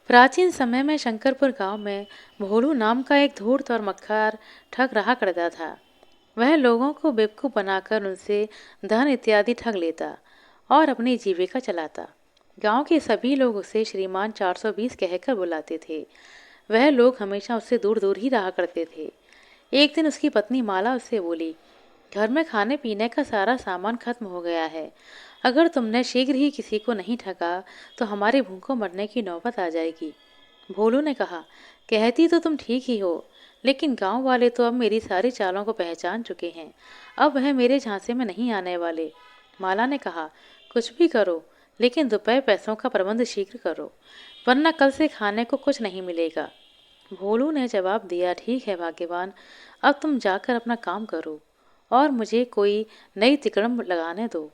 प्राचीन समय में शंकरपुर गांव में भोलू नाम का एक धूर्त और मक्कार ठग रहा करता था। वह लोगों को बेवकूफ बनाकर उनसे धन इत्यादि ठग लेता और अपनी जीविका चलाता। गांव के सभी लोग उसे श्रीमान 420 कहकर बुलाते थे। वह लोग हमेशा उससे दूर दूर ही रहा करते थे। एक दिन उसकी पत्नी माला उससे बोली, घर में खाने पीने का सारा सामान खत्म हो गया है। अगर तुमने शीघ्र ही किसी को नहीं ठगा तो हमारे भूखों मरने की नौबत आ जाएगी। भोलू ने कहा, कहती तो तुम ठीक ही हो, लेकिन गांव वाले तो अब मेरी सारी चालों को पहचान चुके हैं। अब वह मेरे झांसे में नहीं आने वाले। माला ने कहा, कुछ भी करो, लेकिन दोपहर पैसों का प्रबंध शीघ्र करो, वरना कल से खाने को कुछ नहीं मिलेगा। भोलू ने जवाब दिया, ठीक है भाग्यवान, अब तुम जाकर अपना काम करो और मुझे कोई नई तिकड़म लगाने दो।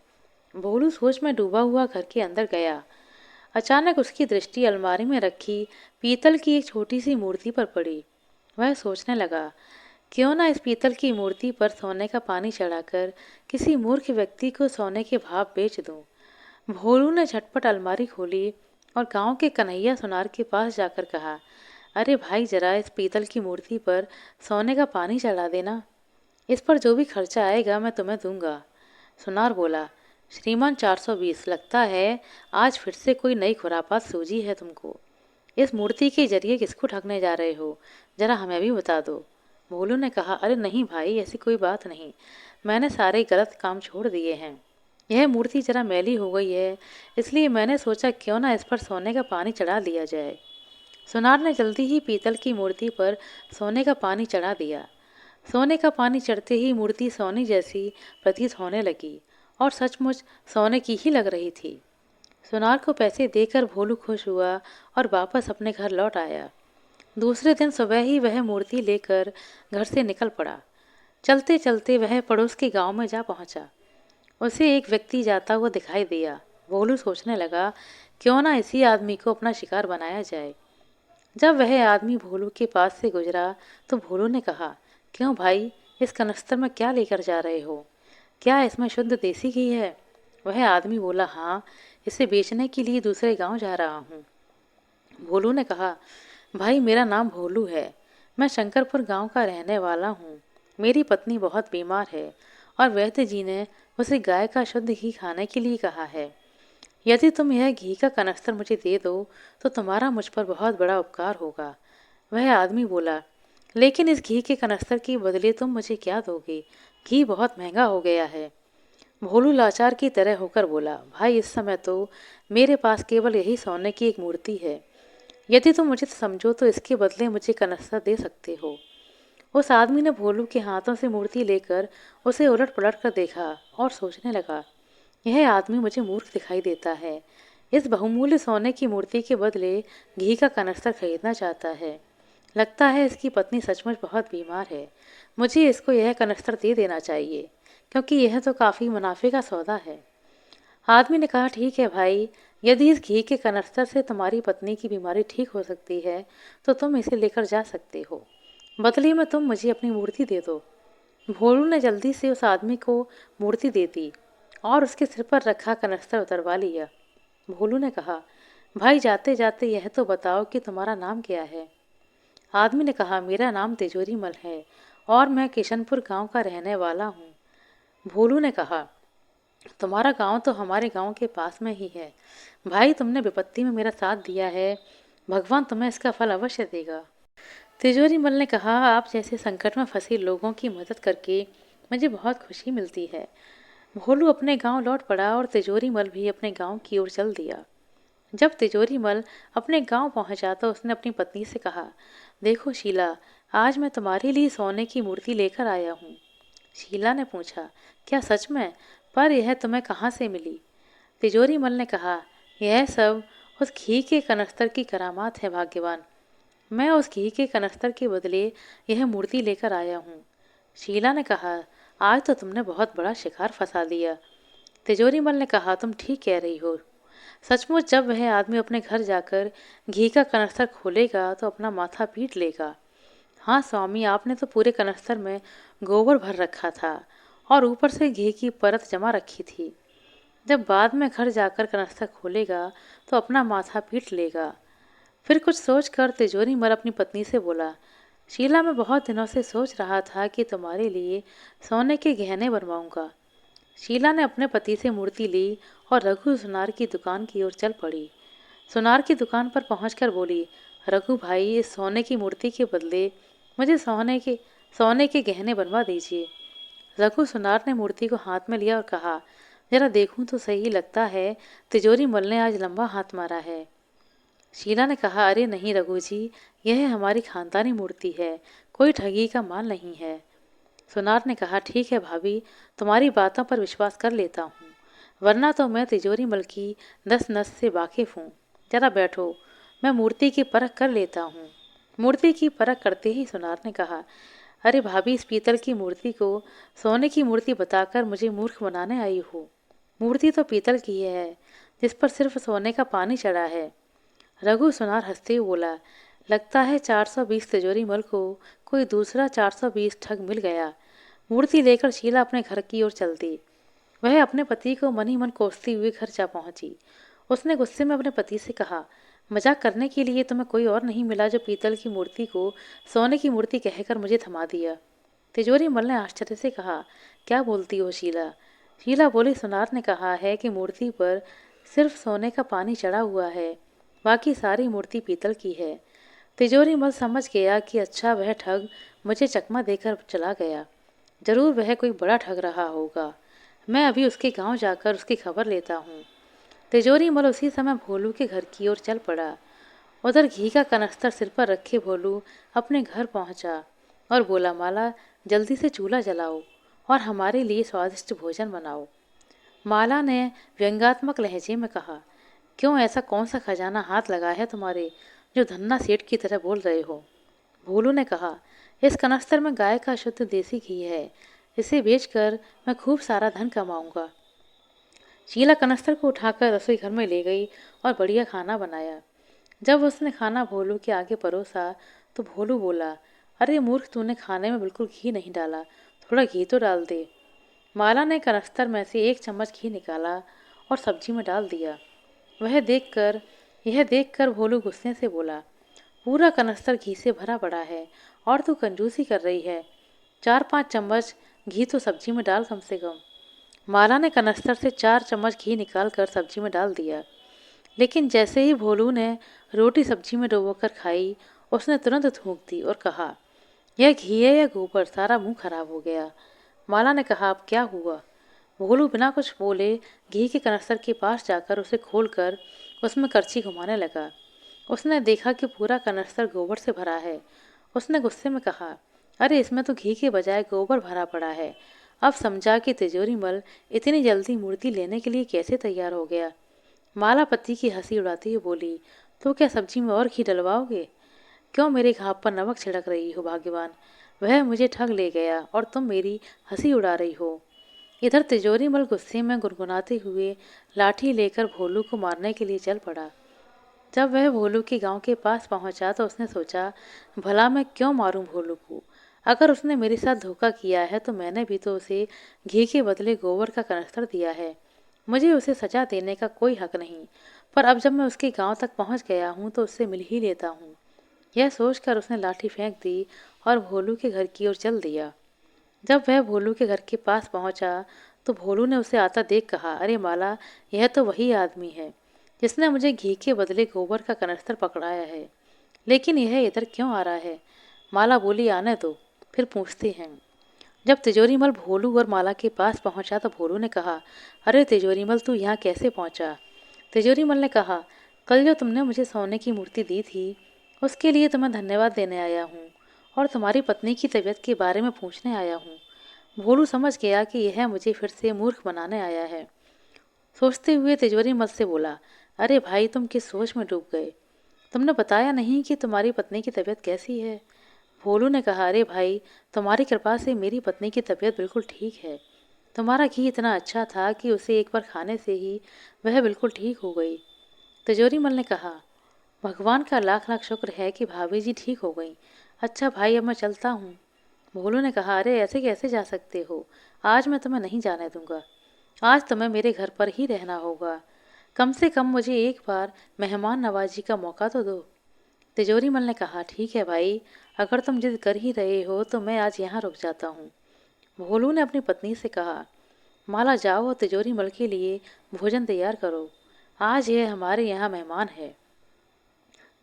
भोलू सोच में डूबा हुआ घर के अंदर गया। अचानक उसकी दृष्टि अलमारी में रखी पीतल की एक छोटी सी मूर्ति पर पड़ी। वह सोचने लगा, क्यों ना इस पीतल की मूर्ति पर सोने का पानी चढ़ाकर किसी मूर्ख व्यक्ति को सोने के भाव बेच दूं। भोलू ने झटपट अलमारी खोली और गांव के कन्हैया सुनार के पास जाकर कहा, अरे भाई, जरा इस पीतल की मूर्ति पर सोने का पानी चढ़ा देना। इस पर जो भी खर्चा आएगा मैं तुम्हें दूंगा। सुनार बोला, श्रीमान 420, लगता है आज फिर से कोई नई खुरापात सूझी है तुमको। इस मूर्ति के जरिए किसको ठगने जा रहे हो, जरा हमें भी बता दो। भोलू ने कहा, अरे नहीं भाई, ऐसी कोई बात नहीं, मैंने सारे गलत काम छोड़ दिए हैं। यह मूर्ति जरा मैली हो गई है, इसलिए मैंने सोचा क्यों ना इस पर सोने का पानी चढ़ा दिया जाए। सुनार ने जल्दी ही पीतल की मूर्ति पर सोने का पानी चढ़ा दिया। सोने का पानी चढ़ते ही मूर्ति सोने जैसी प्रतीत होने लगी और सचमुच सोने की ही लग रही थी। सुनार को पैसे देकर भोलू खुश हुआ और वापस अपने घर लौट आया। दूसरे दिन सुबह ही वह मूर्ति लेकर घर से निकल पड़ा। चलते चलते वह पड़ोस के गांव में जा पहुंचा। उसे एक व्यक्ति जाता हुआ दिखाई दिया। भोलू सोचने लगा, क्यों ना इसी आदमी को अपना शिकार बनाया जाए। जब वह आदमी भोलू के पास से गुजरा तो भोलू ने कहा, क्यों भाई, इस कनस्तर में क्या लेकर जा रहे हो? क्या इसमें शुद्ध देसी घी है? वह आदमी बोला, हाँ, इसे बेचने के लिए दूसरे गांव जा रहा हूँ। भोलू ने कहा, भाई मेरा नाम भोलू है, मैं शंकरपुर गांव का रहने वाला हूँ। मेरी पत्नी बहुत बीमार है और वैद्य जी ने उसे गाय का शुद्ध घी खाने के लिए कहा है। यदि तुम यह घी का कनस्तर मुझे दे दो तो तुम्हारा मुझ पर बहुत बड़ा उपकार होगा। वह आदमी बोला, लेकिन इस घी के कनस्तर के बदले तुम मुझे क्या दोगे? घी बहुत महंगा हो गया है। भोलू लाचार की तरह होकर बोला, भाई इस समय तो मेरे पास केवल यही सोने की एक मूर्ति है। यदि तुम मुझे समझो तो इसके बदले मुझे कनस्तर दे सकते हो। उस आदमी ने भोलू के हाथों से मूर्ति लेकर उसे उलट पलट कर देखा और सोचने लगा, यह आदमी मुझे मूर्ख दिखाई देता है। इस बहुमूल्य सोने की मूर्ति के बदले घी का कनस्तर खरीदना चाहता है। लगता है इसकी पत्नी सचमुच बहुत बीमार है। मुझे इसको यह कनस्तर दे देना चाहिए, क्योंकि यह तो काफ़ी मुनाफे का सौदा है। आदमी ने कहा, ठीक है भाई, यदि इस घी के कनस्तर से तुम्हारी पत्नी की बीमारी ठीक हो सकती है तो तुम इसे लेकर जा सकते हो। बदले में तुम मुझे अपनी मूर्ति दे दो। भोलू ने जल्दी से उस आदमी को मूर्ति दे दी और उसके सिर पर रखा कनस्तर उतरवा लिया। भोलू ने कहा, भाई जाते जाते यह तो बताओ कि तुम्हारा नाम क्या है? आदमी ने कहा, मेरा नाम तिजोरी मल है और मैं किशनपुर गांव का रहने वाला हूँ। भोलू ने कहा, तुम्हारा गांव तो हमारे गांव के पास में ही है। भाई, तुमने विपत्ति में मेरा साथ दिया है, भगवान तुम्हें इसका फल अवश्य देगा। तिजोरी मल ने कहा, आप जैसे संकट में फंसे लोगों की मदद करके मुझे बहुत खुशी मिलती है। भोलू अपने गांव लौट पड़ा और तिजोरी मल भी अपने गांव की ओर चल दिया। जब तिजोरी मल अपने गांव पहुंचा तो उसने अपनी पत्नी से कहा, देखो शीला, आज मैं तुम्हारे लिए सोने की मूर्ति लेकर आया हूँ। शीला ने पूछा, क्या सच में? पर यह तुम्हें कहाँ से मिली? तिजोरी मल ने कहा, यह सब उस घी के कनस्तर की करामात है भाग्यवान। मैं उस घी के कनस्तर के बदले यह मूर्ति लेकर आया हूँ। शीला ने कहा, आज तो तुमने बहुत बड़ा शिकार फंसा दिया। तिजोरी मल ने कहा, तुम ठीक कह रही हो। सचमुच जब वह आदमी अपने घर जाकर घी का कनस्तर खोलेगा तो अपना माथा पीट लेगा। हाँ स्वामी, आपने तो पूरे कनस्तर में गोबर भर रखा था और ऊपर से घी की परत जमा रखी थी। जब बाद में घर जाकर कनस्तर खोलेगा तो अपना माथा पीट लेगा। फिर कुछ सोच कर तिजोरी मल अपनी पत्नी से बोला, शीला, मैं बहुत दिनों से सोच रहा था कि तुम्हारे लिए सोने के गहने बनवाऊंगा। शीला ने अपने पति से मूर्ति ली और रघु सुनार की दुकान की ओर चल पड़ी। सुनार की दुकान पर पहुंचकर बोली, रघु भाई, इस सोने की मूर्ति के बदले मुझे सोने के गहने बनवा दीजिए। रघु सुनार ने मूर्ति को हाथ में लिया और कहा, जरा देखूं तो सही, लगता है तिजोरी मल ने आज लंबा हाथ मारा है। शीला ने कहा, अरे नहीं रघु जी, यह हमारी खानदानी मूर्ति है, कोई ठगी का माल नहीं है। सुनार ने कहा, ठीक है भाभी, तुम्हारी बातों पर विश्वास कर लेता हूँ, वरना तो मैं तिजोरी मल की नस नस से वाकिफ हूँ। जरा बैठो, मैं मूर्ति की परख कर लेता हूँ। मूर्ति की परख करते ही सुनार ने कहा, अरे भाभी, इस पीतल की मूर्ति को सोने की मूर्ति बताकर मुझे मूर्ख बनाने आई हो। मूर्ति तो पीतल की है, जिस पर सिर्फ सोने का पानी चढ़ा है। रघु सुनार हंसते हुए बोला, लगता है 420 तिजोरी मल को कोई दूसरा 420 ठग मिल गया। मूर्ति लेकर शीला अपने घर की ओर चल दी। वह अपने पति को मन ही मन कोसती हुए घर जा पहुंची। उसने गुस्से में अपने पति से कहा, मजाक करने के लिए तुम्हें कोई और नहीं मिला जो पीतल की मूर्ति को सोने की मूर्ति कहकर मुझे थमा दिया। तिजोरी मल ने आश्चर्य से कहा, क्या बोलती हो शीला? शीला बोली, सुनार ने कहा है कि मूर्ति पर सिर्फ सोने का पानी चढ़ा हुआ है, बाकी सारी मूर्ति पीतल की है। तिजोरी मल समझ गया कि अच्छा, वह ठग मुझे चकमा देकर चला गया। जरूर वह कोई बड़ा ठग रहा होगा। मैं अभी उसके गांव जाकर उसकी खबर लेता हूँ। तिजोरी मल उसी समय भोलू के घर की ओर चल पड़ा। उधर घी का कनस्तर सिर पर रखे भोलू अपने घर पहुंचा और बोला, माला, जल्दी से चूल्हा जलाओ और हमारे लिए स्वादिष्ट भोजन बनाओ। माला ने व्यंग्यात्मक लहजे में कहा, क्यों, ऐसा कौन सा खजाना हाथ लगा है तुम्हारे जो धन्ना सेठ की तरह बोल रहे हो? भोलू ने कहा, इस कनस्तर में गाय का शुद्ध देसी घी है, इसे बेचकर मैं खूब सारा धन कमाऊंगा। शीला कनस्तर को उठाकर रसोई घर में ले गई और बढ़िया खाना बनाया। जब उसने खाना भोलू के आगे परोसा तो भोलू बोला, अरे मूर्ख, तूने खाने में बिल्कुल घी नहीं डाला, थोड़ा घी तो डाल दे। माला ने कनस्तर में से 1 चम्मच घी निकाला और सब्जी में डाल दिया। यह देखकर भोलू गुस्से से बोला, पूरा कनस्तर घी से भरा पड़ा है और तू कंजूसी कर रही है। 4-5 चम्मच घी तो सब्जी में डाल कम से कम। माला ने कनस्तर से 4 चम्मच घी निकाल कर सब्जी में डाल दिया। लेकिन जैसे ही भोलू ने रोटी सब्जी में डुबोकर खाई, उसने तुरंत थूक दी और कहा, यह घी है या गोबर, सारा मुंह खराब हो गया। माला ने कहा, अब क्या हुआ? भोलू बिना कुछ बोले घी के कनस्तर के पास जाकर उसे खोलकर उसमें करछी घुमाने लगा। उसने देखा कि पूरा कनस्तर गोबर से भरा है। उसने गुस्से में कहा, अरे, इसमें तो घी के बजाय गोबर भरा पड़ा है। अब समझा कि तिजोरी मल इतनी जल्दी मूर्ति लेने के लिए कैसे तैयार हो गया। माला पति की हंसी उड़ाती हुई बोली, तो क्या सब्जी में और घी डलवाओगे? क्यों मेरे घाव पर नमक छिड़क रही हो भाग्यवान? वह मुझे ठग ले गया और तुम मेरी हंसी उड़ा रही हो। इधर तिजोरी मल गुस्से में गुनगुनाते हुए लाठी लेकर भोलू को मारने के लिए चल पड़ा। जब वह भोलू के गांव के पास पहुंचा तो उसने सोचा, भला मैं क्यों मारूं भोलू को? अगर उसने मेरे साथ धोखा किया है तो मैंने भी तो उसे घी के बदले गोबर का कनस्तर दिया है। मुझे उसे सजा देने का कोई हक नहीं। पर अब जब मैं उसके गांव तक पहुंच गया हूं तो उससे मिल ही लेता हूं। यह सोचकर उसने लाठी फेंक दी और भोलू के घर की ओर चल दिया। जब वह भोलू के घर के पास पहुंचा तो भोलू ने उसे आता देख कहा, अरे माला, यह तो वही आदमी है जिसने मुझे घी के बदले गोबर का कनस्तर पकड़ाया है। लेकिन यह इधर क्यों आ रहा है? माला बोली, आने दो, फिर पूछते हैं। जब तिजोरीमल भोलू और माला के पास पहुंचा तो भोलू ने कहा, अरे तिजोरीमल, तू यहाँ कैसे पहुंचा? तिजोरीमल ने कहा, कल जो तुमने मुझे सोने की मूर्ति दी थी उसके लिए तुम्हें धन्यवाद देने आया हूँ और तुम्हारी पत्नी की तबीयत के बारे में पूछने आया हूँ। भोलू समझ गया कि यह मुझे फिर से मूर्ख बनाने आया है। सोचते हुए तिजोरीमल से बोला, अरे भाई, तुम किस सोच में डूब गए? तुमने बताया नहीं कि तुम्हारी पत्नी की तबीयत कैसी है। भोलू ने कहा, अरे भाई, तुम्हारी कृपा से मेरी पत्नी की तबीयत बिल्कुल ठीक है। तुम्हारा घी इतना अच्छा था कि उसे एक बार खाने से ही वह बिल्कुल ठीक हो गई। तिजोरीमल ने कहा, भगवान का लाख लाख शुक्र है कि भाभी जी ठीक हो गई। अच्छा भाई, अब मैं चलता हूँ। भोलू ने कहा, अरे ऐसे कैसे जा सकते हो? आज मैं तुम्हें नहीं जाने दूंगा। आज तुम्हें मेरे घर पर ही रहना होगा। कम से कम मुझे एक बार मेहमान नवाजी का मौका तो दो। तिजोरी मल ने कहा, ठीक है भाई, अगर तुम जिद कर ही रहे हो तो मैं आज यहाँ रुक जाता हूँ। भोलू ने अपनी पत्नी से कहा, माला जाओ और तिजोरी मल के लिए भोजन तैयार करो, आज यह हमारे यहाँ मेहमान है।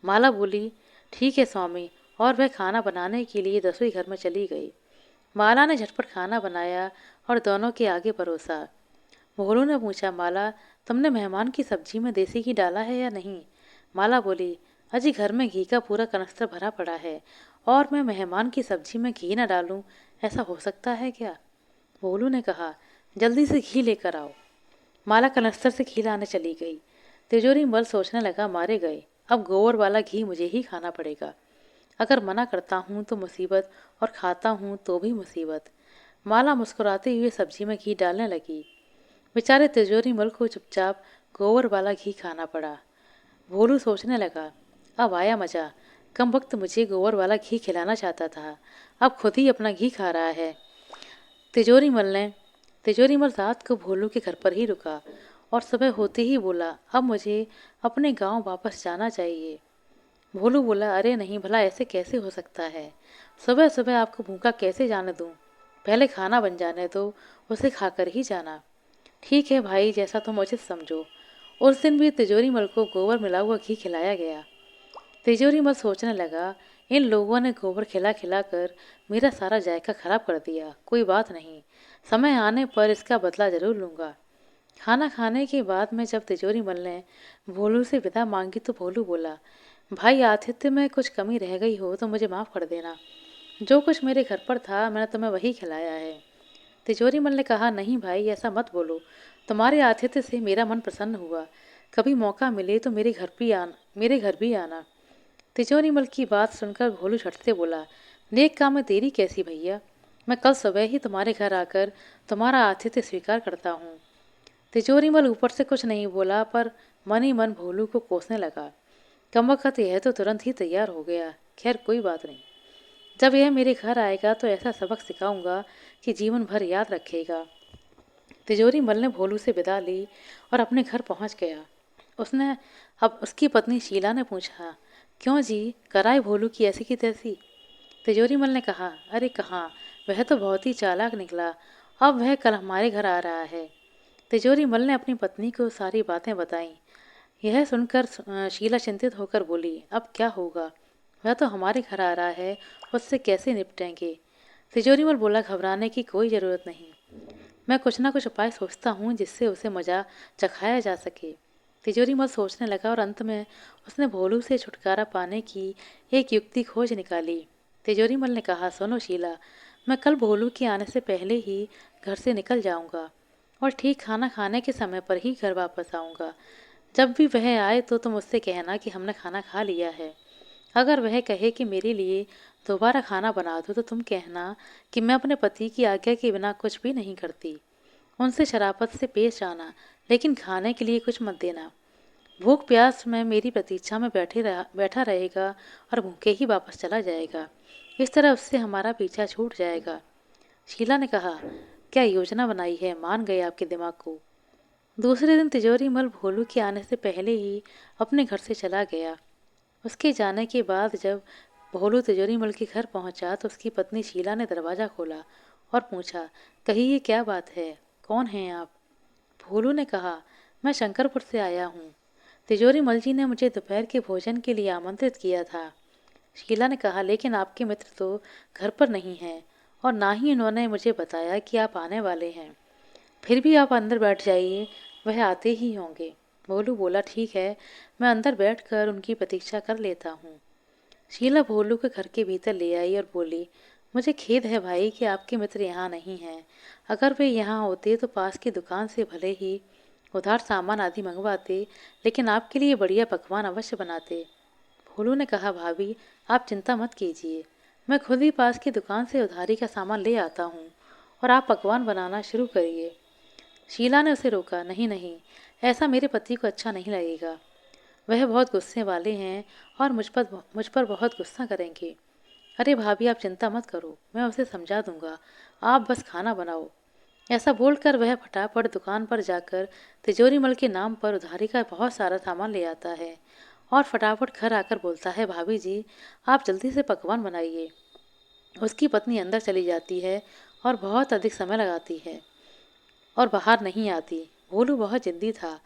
माला बोली, ठीक है स्वामी, और वह खाना बनाने के लिए रसोई घर में चली गई। माला ने झटपट खाना बनाया और दोनों के आगे परोसा। भोलू ने पूछा, माला, तुमने मेहमान की सब्जी में देसी घी डाला है या नहीं? माला बोली, अजी घर में घी का पूरा कनस्तर भरा पड़ा है और मैं मेहमान की सब्जी में घी न डालूं, ऐसा हो सकता है क्या? भोलू ने कहा, जल्दी से घी लेकर आओ। माला कनस्तर से घी लाने चली गई। तिजोरी मल सोचने लगा, मारे गए, अब गोबर वाला घी मुझे ही खाना पड़ेगा। अगर मना करता हूँ तो मुसीबत और खाता हूँ तो भी मुसीबत। माला मुस्कुराते हुए सब्जी में घी डालने लगी। बेचारे तिजोरी मल को चुपचाप गोबर वाला घी खाना पड़ा। भोलू सोचने लगा, अब आया मजा, कम वक्त मुझे गोबर वाला घी खिलाना चाहता था, अब खुद ही अपना घी खा रहा है। तिजोरी मल ने तिजोरी मल रात को भोलू के घर पर ही रुका और सुबह होते ही बोला, अब मुझे अपने गांव वापस जाना चाहिए। भोलू बोला, अरे नहीं, भला ऐसे कैसे हो सकता है? सुबह सुबह आपको भूखा कैसे जाने दूं? पहले खाना बन जाने दो, उसे खाकर ही जाना। ठीक है भाई, जैसा तुम उचित समझो। उस दिन भी तिजोरी मल को गोबर मिला हुआ घी खिलाया गया। तिजोरी मल सोचने लगा, इन लोगों ने गोबर खिला खिला कर मेरा सारा जायका खराब कर दिया। कोई बात नहीं, समय आने पर इसका बदला जरूर लूंगा। खाना खाने के बाद में जब तिजोरी मल ने भोलू से विदा मांगी तो भोलू बोला, भाई, आतिथ्य में कुछ कमी रह गई हो तो मुझे माफ़ कर देना। जो कुछ मेरे घर पर था मैंने तुम्हें वही खिलाया है। तिजोरी मल ने कहा, नहीं भाई, ऐसा मत बोलो, तुम्हारे आतिथ्य से मेरा मन प्रसन्न हुआ। कभी मौका मिले तो मेरे घर भी आना। तिजोरी मल की बात सुनकर भोलू झट से बोला, नेक काम में देरी कैसी भैया, मैं कल सुबह ही तुम्हारे घर आकर तुम्हारा आतिथ्य स्वीकार करता हूँ। तिजोरी मल ऊपर से कुछ नहीं बोला पर मन ही मन भोलू को कोसने लगा। कमबख्त, यह तो तुरंत ही तैयार हो गया। खैर कोई बात नहीं, जब यह मेरे घर आएगा तो ऐसा सबक सिखाऊंगा कि जीवन भर याद रखेगा। तिजोरी मल ने भोलू से विदा ली और अपने घर पहुंच गया। उसने अब उसकी पत्नी शीला ने पूछा, क्यों जी, कराए भोलू की ऐसी की तैसी? तिजोरी मल ने कहा, अरे कहाँ, वह तो बहुत ही चालाक निकला, अब वह कल हमारे घर आ रहा है। तिजोरी मल ने अपनी पत्नी को सारी बातें बताईं। यह सुनकर शीला चिंतित होकर बोली, अब क्या होगा? वह तो हमारे घर आ रहा है, उससे कैसे निपटेंगे? तिजोरी मल बोला, घबराने की कोई ज़रूरत नहीं, मैं कुछ ना कुछ उपाय सोचता हूँ जिससे उसे मजा चखाया जा सके। तिजोरी मल सोचने लगा और अंत में उसने भोलू से छुटकारा पाने की एक युक्ति खोज निकाली। तिजोरी मल ने कहा, सुनो शीला, मैं कल भोलू के आने से पहले ही घर से निकल जाऊंगा और ठीक खाना खाने के समय पर ही घर वापस आऊंगा। जब भी वह आए तो तुम उससे कहना कि हमने खाना खा लिया है। अगर वह कहे कि मेरे लिए दोबारा खाना बना दो तो तुम कहना कि मैं अपने पति की आज्ञा के बिना कुछ भी नहीं करती। उनसे शराफत से पेश आना, लेकिन खाने के लिए कुछ मत देना। भूख प्यास में मेरी प्रतीक्षा में बैठा रहेगा और भूखे ही वापस चला जाएगा। इस तरह उससे हमारा पीछा छूट जाएगा। शीला ने कहा, क्या योजना बनाई है, मान गए आपके दिमाग को। दूसरे दिन तिजोरी मल भोलू के आने से पहले ही अपने घर से चला गया। उसके जाने के बाद जब भोलू तिजोरी मल के घर पहुंचा तो उसकी पत्नी शीला ने दरवाज़ा खोला और पूछा, कहिए क्या बात है, कौन हैं आप? भोलू ने कहा, मैं शंकरपुर से आया हूँ। तिजोरी मल जी ने मुझे दोपहर के भोजन के लिए आमंत्रित किया था। शीला ने कहा, लेकिन आपके मित्र तो घर पर नहीं हैं और ना ही उन्होंने मुझे बताया कि आप आने वाले हैं। फिर भी आप अंदर बैठ जाइए, वह आते ही होंगे। भोलू बोला, ठीक है, मैं अंदर बैठकर उनकी प्रतीक्षा कर लेता हूँ। शीला भोलू को घर के भीतर ले आई और बोली, मुझे खेद है भाई कि आपके मित्र यहाँ नहीं हैं। अगर वे यहाँ होते तो पास की दुकान से भले ही उधार सामान आदि मंगवाते, लेकिन आपके लिए बढ़िया पकवान अवश्य बनाते। भोलू ने कहा, भाभी, आप चिंता मत कीजिए, मैं खुद ही पास की दुकान से उधारी का सामान ले आता हूँ और आप पकवान बनाना शुरू करिए। शीला ने उसे रोका, नहीं नहीं, ऐसा मेरे पति को अच्छा नहीं लगेगा। वह बहुत गुस्से वाले हैं और मुझ पर बहुत गुस्सा करेंगे। अरे भाभी, आप चिंता मत करो, मैं उसे समझा दूंगा, आप बस खाना बनाओ। ऐसा बोलकर वह फटाफट दुकान पर जाकर तिजोरी मल के नाम पर उधारी का बहुत सारा सामान ले आता है और फटाफट घर आकर बोलता है, भाभी जी आप जल्दी से पकवान बनाइए। उसकी पत्नी अंदर चली जाती है और बहुत अधिक समय लगाती है और बाहर नहीं आती। भोलू बहुत जिद्दी था।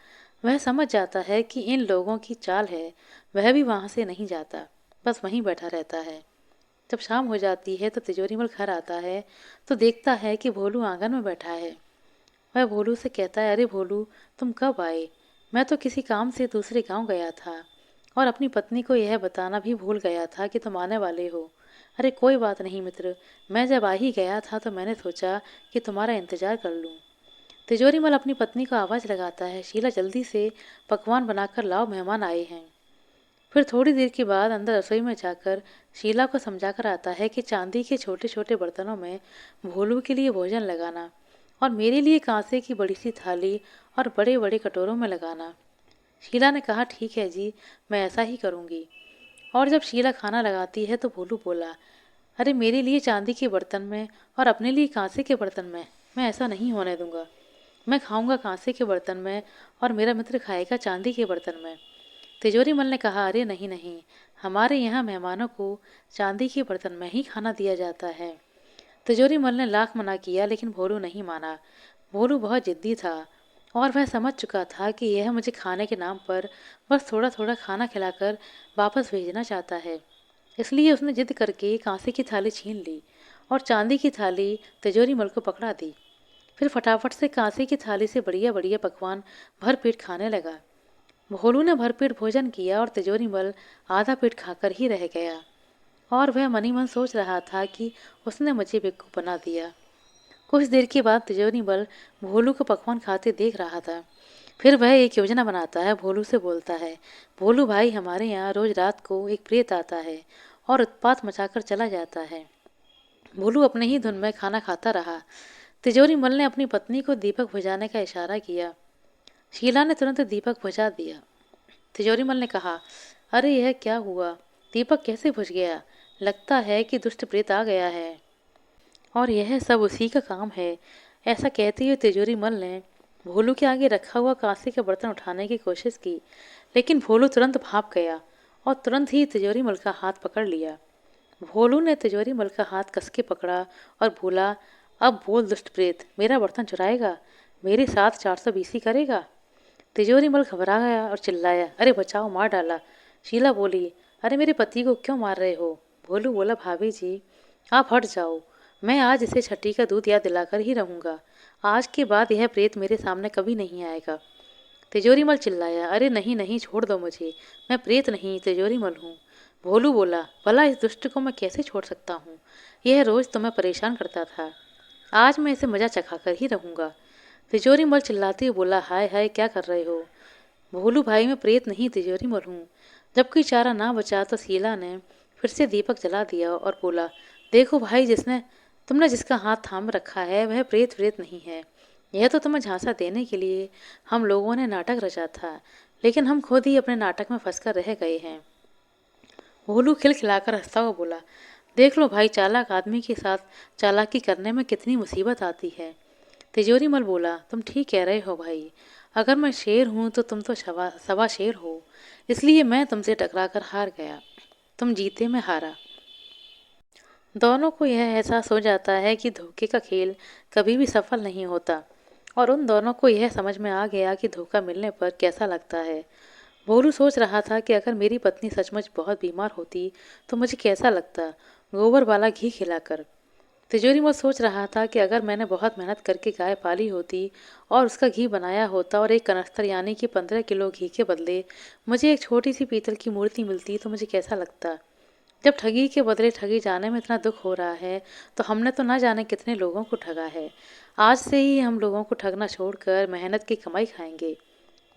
वह समझ जाता है कि इन लोगों की चाल है। वह भी वहाँ से नहीं जाता, बस वहीं बैठा रहता है। जब शाम हो जाती है तो तिजोरीमल घर आता है तो देखता है कि भोलू आंगन में बैठा है। वह भोलू से कहता है, अरे भोलू तुम कब आए? मैं तो किसी काम से दूसरे गांव गया था और अपनी पत्नी को यह बताना भी भूल गया था कि तुम आने वाले हो। अरे कोई बात नहीं मित्र, मैं जब आ ही गया था तो मैंने सोचा कि तुम्हारा इंतजार कर लूं। तिजोरीमल अपनी पत्नी को आवाज़ लगाता है, शीला जल्दी से पकवान बनाकर लाओ, मेहमान आए हैं। फिर थोड़ी देर के बाद अंदर रसोई में जाकर शीला को समझाकर आता है कि चांदी के छोटे छोटे बर्तनों में भोलू के लिए भोजन लगाना और मेरे लिए कांसे की बड़ी सी थाली और बड़े बड़े कटोरों में लगाना। शीला ने कहा, ठीक है जी, मैं ऐसा ही करूँगी। और जब शीला खाना लगाती है तो भोलू बोला, अरे मेरे लिए चांदी के बर्तन में और अपने लिए कांसे के बर्तन में, मैं ऐसा नहीं होने दूंगा। मैं खाऊंगा कांसे के बर्तन में और मेरा मित्र खाएगा चांदी के बर्तन में। तिजोरीमल ने कहा, अरे नहीं नहीं, हमारे यहाँ मेहमानों को चांदी के बर्तन में ही खाना दिया जाता है। तिजोरीमल ने लाख मना किया लेकिन भोलू नहीं माना। भोलू बहुत जिद्दी था और वह समझ चुका था कि यह मुझे खाने के नाम पर बस थोड़ा थोड़ा खाना खिलाकर वापस भेजना चाहता है। इसलिए उसने जिद करके कांसे की थाली छीन ली और चांदी की थाली तिजोरीमल को पकड़ा दी। फिर फटाफट से कांसे की थाली से बढ़िया बढ़िया पकवान भर पेट खाने लगा। भोलू ने भरपेट भोजन किया और तिजोरीमल आधा पेट खाकर ही रह गया और वह मनी मन सोच रहा था कि उसने मुझे बेवकूफ़ बना दिया। कुछ देर के बाद तिजोरीमल भोलू को पकवान खाते देख रहा था। फिर वह एक योजना बनाता है। भोलू से बोलता है, भोलू भाई हमारे यहाँ रोज रात को एक प्रेत आता है और उत्पात मचाकर चला जाता है। भोलू अपने ही धुन में खाना खाता रहा। तिजोरीमल ने अपनी पत्नी को दीपक बुझाने का इशारा किया। शीला ने तुरंत दीपक बुझा दिया। तिजोरीमल ने कहा, अरे यह क्या हुआ? दीपक कैसे बुझ गया? लगता है कि दुष्ट प्रेत आ गया है और यह सब उसी का काम है। ऐसा कहते हुए तिजोरीमल ने भोलू के आगे रखा हुआ कांसे का बर्तन उठाने की कोशिश की, लेकिन भोलू तुरंत भाग गया और तुरंत ही तिजोरीमल का हाथ पकड़ लिया। भोलू ने तिजोरीमल का हाथ कस के पकड़ा और बोला, अब बोल दुष्ट प्रेत, मेरा बर्तन चुराएगा? मेरे साथ 420 करेगा? तिजोरीमल घबरा गया और चिल्लाया, अरे बचाओ, मार डाला। शीला बोली, अरे मेरे पति को क्यों मार रहे हो? भोलू बोला, भाभी जी आप हट जाओ, मैं आज इसे छठी का दूध याद दिलाकर ही रहूंगा। आज के बाद यह प्रेत मेरे सामने कभी नहीं आएगा। तिजोरीमल चिल्लाया, अरे नहीं नहीं, छोड़ दो मुझे, मैं प्रेत नहीं तिजोरीमल हूँ। भोलू बोला, भला इस दुष्ट को मैं कैसे छोड़ सकता हूँ? यह रोज तुम्हें परेशान करता था, आज मैं इसे मजा चखाकर ही रहूंगा। तिजोरीमल चिल्लाते हुए बोला, हाय हाय क्या कर रहे हो? भोलू भाई मैं प्रेत नहीं तिजोरीमल हूँ। जब कोई चारा ना बचा तो शीला ने फिर से दीपक जला दिया और बोला, देखो भाई, तुमने जिसका हाथ थाम रखा है वह प्रेत प्रेत नहीं है। यह तो तुम्हें झांसा देने के लिए हम लोगों ने नाटक रचा था, लेकिन हम खुद ही अपने नाटक में फंसकर रह गए हैं। भोलू खिलखिलाकर हंसता हुआ बोला, देख लो भाई, चालाक आदमी के साथ चालाकी करने में कितनी मुसीबत आती है। तिजोरीमल बोला, तुम ठीक कह रहे हो भाई, अगर मैं शेर हूँ तो तुम तो सवा शेर हो, इसलिए मैं तुमसे टकराकर हार गया, तुम जीते मैं हारा। दोनों को यह एहसास हो जाता है कि धोखे का खेल कभी भी सफल नहीं होता और उन दोनों को यह समझ में आ गया कि धोखा मिलने पर कैसा लगता है। भोलू सोच रहा था कि अगर मेरी पत्नी सचमुच बहुत बीमार होती तो मुझे कैसा लगता, गोबर वाला घी खिलाकर। तिजोरीमल सोच रहा था कि अगर मैंने बहुत मेहनत करके गाय पाली होती और उसका घी बनाया होता और एक कनस्तर यानी कि 15 किलो घी के बदले मुझे एक छोटी सी पीतल की मूर्ति मिलती तो मुझे कैसा लगता। जब ठगी के बदले ठगी जाने में इतना दुख हो रहा है तो हमने तो ना जाने कितने लोगों को ठगा है। आज से ही हम लोगों को ठगना छोड़कर मेहनत की कमाई खाएंगे।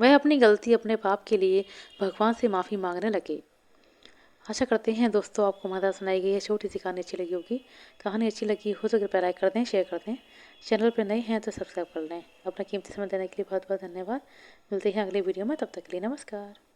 वह अपनी गलती, अपने पाप के लिए भगवान से माफ़ी मांगने लगे। आशा करते हैं दोस्तों आपको हमारा सुनाई गई है छोटी सी कहानी अच्छी लगी होगी। कहानी अच्छी लगी हो तो कृपया लाइक कर दें, शेयर कर दें। चैनल पर नए हैं तो सब्सक्राइब कर लें। अपना कीमती समय देने के लिए बहुत बहुत धन्यवाद। मिलते हैं अगले वीडियो में, तब तक के लिए नमस्कार।